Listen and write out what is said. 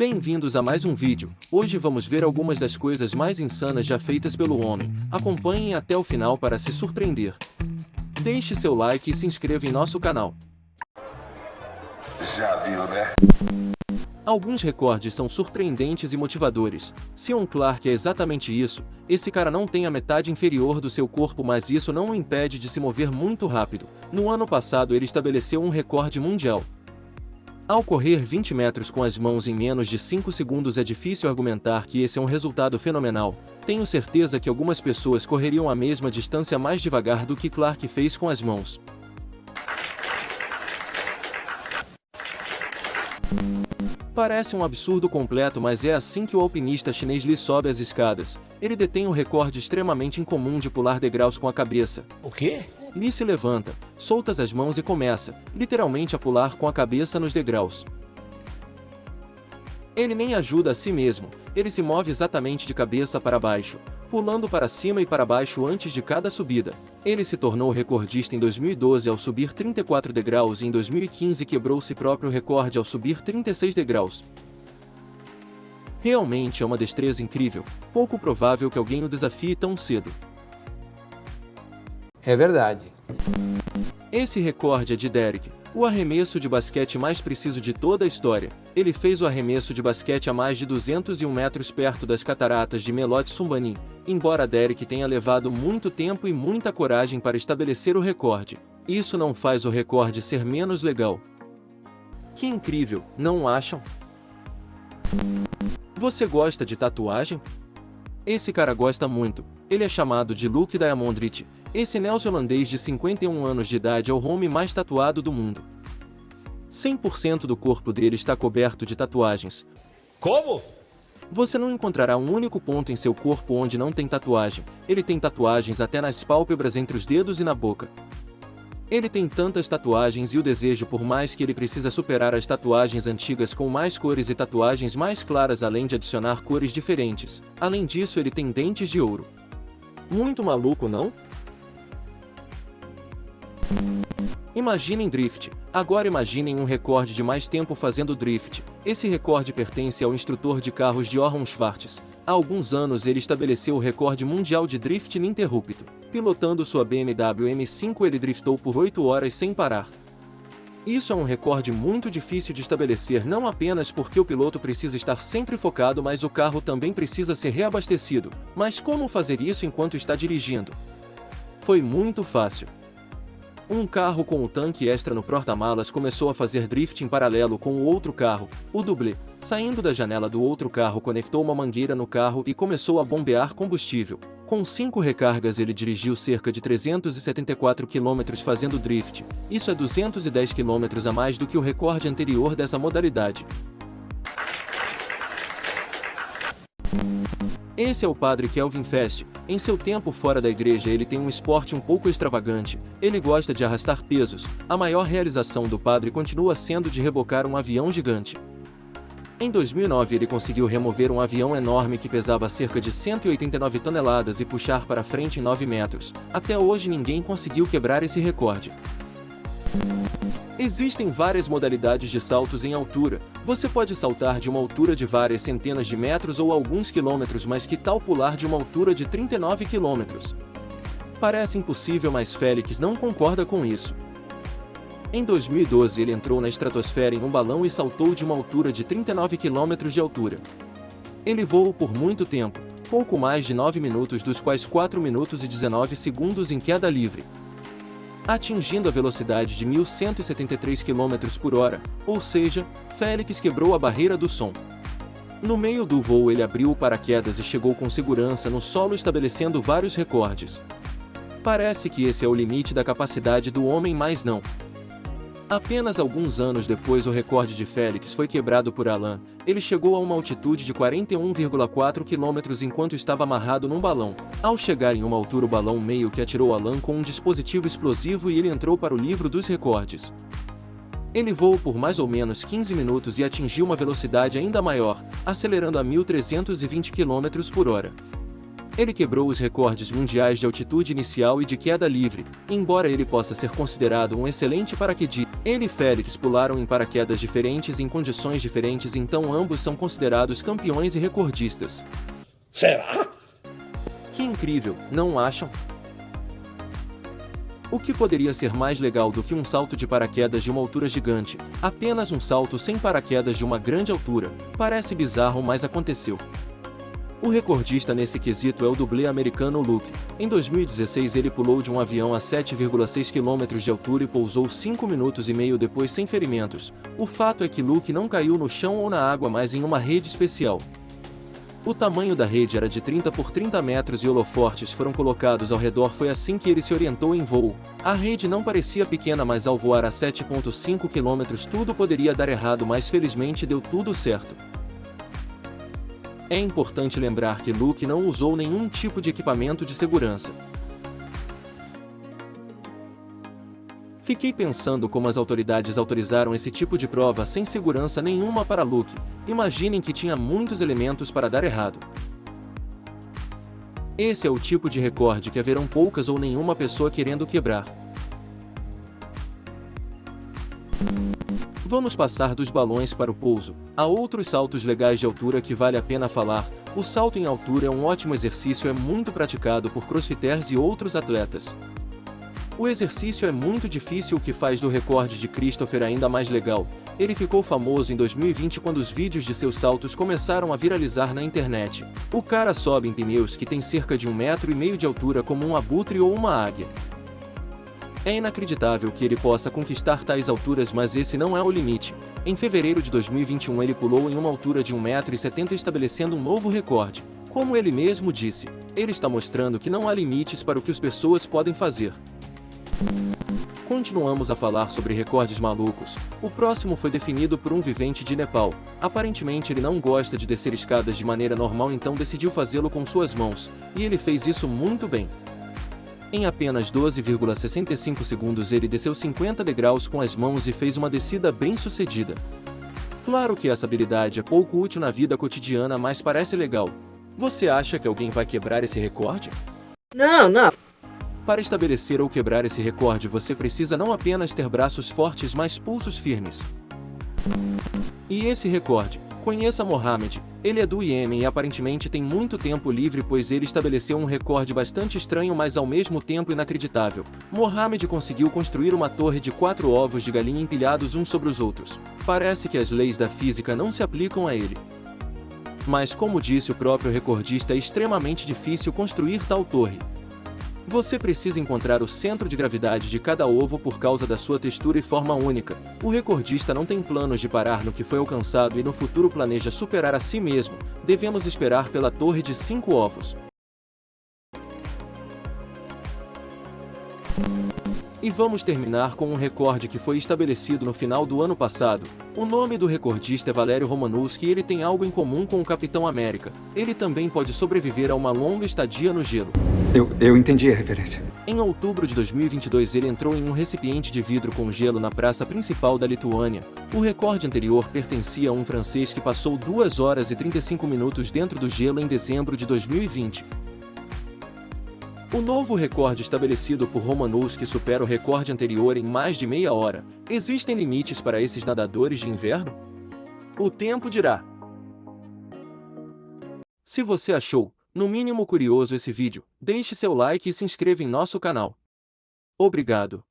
Bem-vindos a mais um vídeo. Hoje vamos ver algumas das coisas mais insanas já feitas pelo homem. Acompanhem até o final para se surpreender. Deixe seu like e se inscreva em nosso canal. Já viu, né? Alguns recordes são surpreendentes e motivadores. Sean Clark é exatamente isso. Esse cara não tem a metade inferior do seu corpo, mas isso não o impede de se mover muito rápido. No ano passado ele estabeleceu um recorde mundial. Ao correr 20 metros com as mãos em menos de 5 segundos, é difícil argumentar que esse é um resultado fenomenal. Tenho certeza que algumas pessoas correriam a mesma distância mais devagar do que Clark fez com as mãos. Parece um absurdo completo, mas é assim que o alpinista chinês Li sobe as escadas. Ele detém um recorde extremamente incomum de pular degraus com a cabeça. O quê? Li se levanta, solta as mãos e começa, literalmente, a pular com a cabeça nos degraus. Ele nem ajuda a si mesmo, ele se move exatamente de cabeça para baixo, pulando para cima e para baixo antes de cada subida. Ele se tornou recordista em 2012 ao subir 34 degraus e em 2015 quebrou seu próprio recorde ao subir 36 degraus. Realmente é uma destreza incrível, pouco provável que alguém o desafie tão cedo. É verdade. Esse recorde é de Derek, o arremesso de basquete mais preciso de toda a história. Ele fez o arremesso de basquete a mais de 201 metros perto das cataratas de Melote Sumbani. Embora Derek tenha levado muito tempo e muita coragem para estabelecer o recorde, isso não faz o recorde ser menos legal. Que incrível, não acham? Você gosta de tatuagem? Esse cara gosta muito. Ele é chamado de Luke Diamondrit. Esse neozelandês de 51 anos de idade é o homem mais tatuado do mundo. 100% do corpo dele está coberto de tatuagens. Como? Você não encontrará um único ponto em seu corpo onde não tem tatuagem. Ele tem tatuagens até nas pálpebras, entre os dedos e na boca. Ele tem tantas tatuagens e o desejo por mais que ele precisa superar as tatuagens antigas com mais cores e tatuagens mais claras, além de adicionar cores diferentes. Além disso, ele tem dentes de ouro. Muito maluco, não? Imaginem drift. Agora imaginem um recorde de mais tempo fazendo drift. Esse recorde pertence ao instrutor de carros Jochen Schwartz. Há alguns anos ele estabeleceu o recorde mundial de drift ininterrupto. Pilotando sua BMW M5, ele driftou por 8 horas sem parar. Isso é um recorde muito difícil de estabelecer, não apenas porque o piloto precisa estar sempre focado, mas o carro também precisa ser reabastecido. Mas como fazer isso enquanto está dirigindo? Foi muito fácil. Um carro com o tanque extra no porta-malas começou a fazer drift em paralelo com o outro carro, o dublê. Saindo da janela do outro carro, conectou uma mangueira no carro e começou a bombear combustível. Com 5 recargas ele dirigiu cerca de 374 km fazendo drift. Isso é 210 km a mais do que o recorde anterior dessa modalidade. Esse é o padre Kelvin Fest. Em seu tempo fora da igreja ele tem um esporte um pouco extravagante. Ele gosta de arrastar pesos. A maior realização do padre continua sendo de rebocar um avião gigante. Em 2009 ele conseguiu remover um avião enorme que pesava cerca de 189 toneladas e puxar para frente em 9 metros. Até hoje ninguém conseguiu quebrar esse recorde. Existem várias modalidades de saltos em altura. Você pode saltar de uma altura de várias centenas de metros ou alguns quilômetros, mas que tal pular de uma altura de 39 quilômetros? Parece impossível, mas Félix não concorda com isso. Em 2012 ele entrou na estratosfera em um balão e saltou de uma altura de 39 quilômetros de altura. Ele voou por muito tempo, pouco mais de 9 minutos, dos quais 4 minutos e 19 segundos em queda livre, atingindo a velocidade de 1.173 km por hora, ou seja, Félix quebrou a barreira do som. No meio do voo ele abriu o paraquedas e chegou com segurança no solo, estabelecendo vários recordes. Parece que esse é o limite da capacidade do homem, mas não. Apenas alguns anos depois o recorde de Félix foi quebrado por Alan. Ele chegou a uma altitude de 41,4 km enquanto estava amarrado num balão. Ao chegar em uma altura, o balão meio que atirou Alan com um dispositivo explosivo e ele entrou para o livro dos recordes. Ele voou por mais ou menos 15 minutos e atingiu uma velocidade ainda maior, acelerando a 1.320 km por hora. Ele quebrou os recordes mundiais de altitude inicial e de queda livre, embora ele possa ser considerado um excelente paraquedista. Ele e Félix pularam em paraquedas diferentes em condições diferentes, então ambos são considerados campeões e recordistas. Será? Que incrível, não acham? O que poderia ser mais legal do que um salto de paraquedas de uma altura gigante? Apenas um salto sem paraquedas de uma grande altura. Parece bizarro, mas aconteceu. O recordista nesse quesito é o dublê americano Luke. Em 2016 ele pulou de um avião a 7,6 km de altura e pousou 5 minutos e meio depois sem ferimentos. O fato é que Luke não caiu no chão ou na água, mas em uma rede especial. O tamanho da rede era de 30 por 30 metros e holofortes foram colocados ao redor. Foi assim que ele se orientou em voo. A rede não parecia pequena, mas ao voar a 7,5 km tudo poderia dar errado, mas felizmente deu tudo certo. É importante lembrar que Luke não usou nenhum tipo de equipamento de segurança. Fiquei pensando como as autoridades autorizaram esse tipo de prova sem segurança nenhuma para Luke. Imaginem que tinha muitos elementos para dar errado. Esse é o tipo de recorde que haverão poucas ou nenhuma pessoa querendo quebrar. Vamos passar dos balões para o pouso. Há outros saltos legais de altura que vale a pena falar. O salto em altura é um ótimo exercício, é muito praticado por crossfitters e outros atletas. O exercício é muito difícil, o que faz do recorde de Christopher ainda mais legal. Ele ficou famoso em 2020 quando os vídeos de seus saltos começaram a viralizar na internet. O cara sobe em pneus que tem cerca de 1,5 metro de altura como um abutre ou uma águia. É inacreditável que ele possa conquistar tais alturas, mas esse não é o limite. Em fevereiro de 2021 ele pulou em uma altura de 1,70 m, estabelecendo um novo recorde. Como ele mesmo disse, ele está mostrando que não há limites para o que as pessoas podem fazer. Continuamos a falar sobre recordes malucos. O próximo foi definido por um vivente de Nepal. Aparentemente ele não gosta de descer escadas de maneira normal, então decidiu fazê-lo com suas mãos, e ele fez isso muito bem. Em apenas 12,65 segundos ele desceu 50 degraus com as mãos e fez uma descida bem sucedida. Claro que essa habilidade é pouco útil na vida cotidiana, mas parece legal. Você acha que alguém vai quebrar esse recorde? Não. Para estabelecer ou quebrar esse recorde você precisa não apenas ter braços fortes, mas pulsos firmes. E esse recorde? Conheça Mohamed. Ele é do Iêmen e aparentemente tem muito tempo livre, pois ele estabeleceu um recorde bastante estranho, mas ao mesmo tempo inacreditável. Mohamed conseguiu construir uma torre de 4 ovos de galinha empilhados uns sobre os outros. Parece que as leis da física não se aplicam a ele. Mas como disse o próprio recordista, é extremamente difícil construir tal torre. Você precisa encontrar o centro de gravidade de cada ovo por causa da sua textura e forma única. O recordista não tem planos de parar no que foi alcançado e no futuro planeja superar a si mesmo. Devemos esperar pela torre de 5 ovos. E vamos terminar com um recorde que foi estabelecido no final do ano passado. O nome do recordista é Valério Romanowski e ele tem algo em comum com o Capitão América. Ele também pode sobreviver a uma longa estadia no gelo. Eu entendi a referência. Em outubro de 2022 ele entrou em um recipiente de vidro com gelo na praça principal da Lituânia. O recorde anterior pertencia a um francês que passou 2 horas e 35 minutos dentro do gelo em dezembro de 2020. O novo recorde estabelecido por Romanowski supera o recorde anterior em mais de meia hora. Existem limites para esses nadadores de inverno? O tempo dirá. Se você achou, no mínimo curioso esse vídeo, deixe seu like e se inscreva em nosso canal. Obrigado.